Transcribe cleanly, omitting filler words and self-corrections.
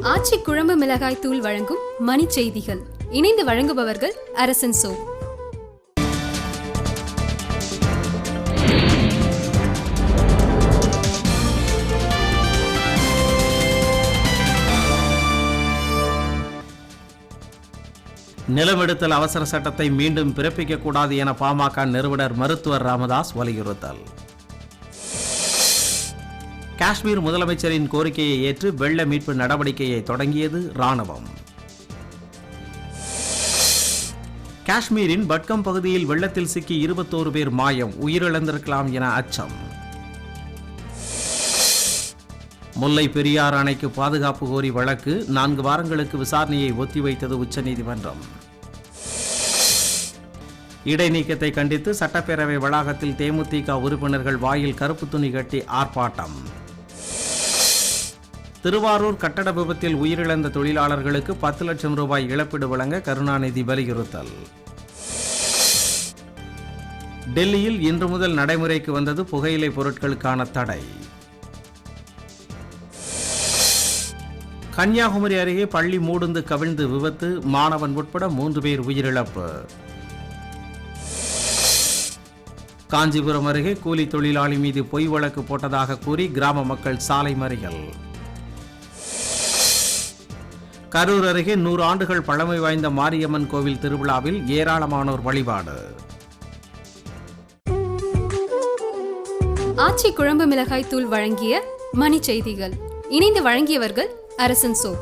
ஆச்சி குழம்பு மிளகாய் தூள் வழங்கும் மணி செய்திகள். இணைந்து வழங்குபவர்கள் அரசன் சோ. நிலமெடுத்தல் அவசர சட்டத்தை மீண்டும் பிறப்பிக்கக்கூடாது என பாமக நிறுவனர் மருத்துவர் ராமதாஸ் வலியுறுத்தல். காஷ்மீர் முதலமைச்சரின் கோரிக்கையை ஏற்று வெள்ள மீட்பு நடவடிக்கையை தொடங்கியது ராணுவம். காஷ்மீரின் பட்கம் பகுதியில் வெள்ளத்தில் சிக்கி 21 பேர் மாயம், உயிரிழந்திருக்கலாம் என அச்சம். முல்லை பெரியாறு அணைக்கு பாதுகாப்பு கோரி வழக்கு 4 வாரங்களுக்கு விசாரணையை ஒத்திவைத்தது உச்சநீதிமன்றம். இடைநீக்கத்தை கண்டித்து சட்டப்பேரவை வளாகத்தில் தேமுதிக உறுப்பினர்கள் வாயில் கருப்பு துணி கட்டி ஆர்ப்பாட்டம். திருவாரூர் கட்டட விபத்தில் உயிரிழந்த தொழிலாளர்களுக்கு 10 லட்சம் ரூபாய் இழப்பீடு வழங்க கருணாநிதி வலியுறுத்தல். டெல்லியில் இன்று முதல் நடைமுறைக்கு வந்தது புகையிலை பொருட்களுக்கான தடை. கன்னியாகுமரி அருகே பள்ளி மூடுந்து கவிழ்ந்து விபத்து, மாணவன் உட்பட 3 பேர் உயிரிழப்பு. காஞ்சிபுரம் அருகே கூலி தொழிலாளி மீது பொய் வழக்கு போட்டதாக கூறி கிராம மக்கள் சாலை மறியல். கரூர் அருகே 100 ஆண்டுகள் பழமை வாய்ந்த மாரியம்மன் கோவில் திருவிழாவில் ஏராளமானோர் வழிபாடு. ஆச்சி குழம்பு மிளகாய் தூள் வழங்கிய மணி செய்திகள். இணைந்து வழங்கியவர்கள் அரசன் சோ.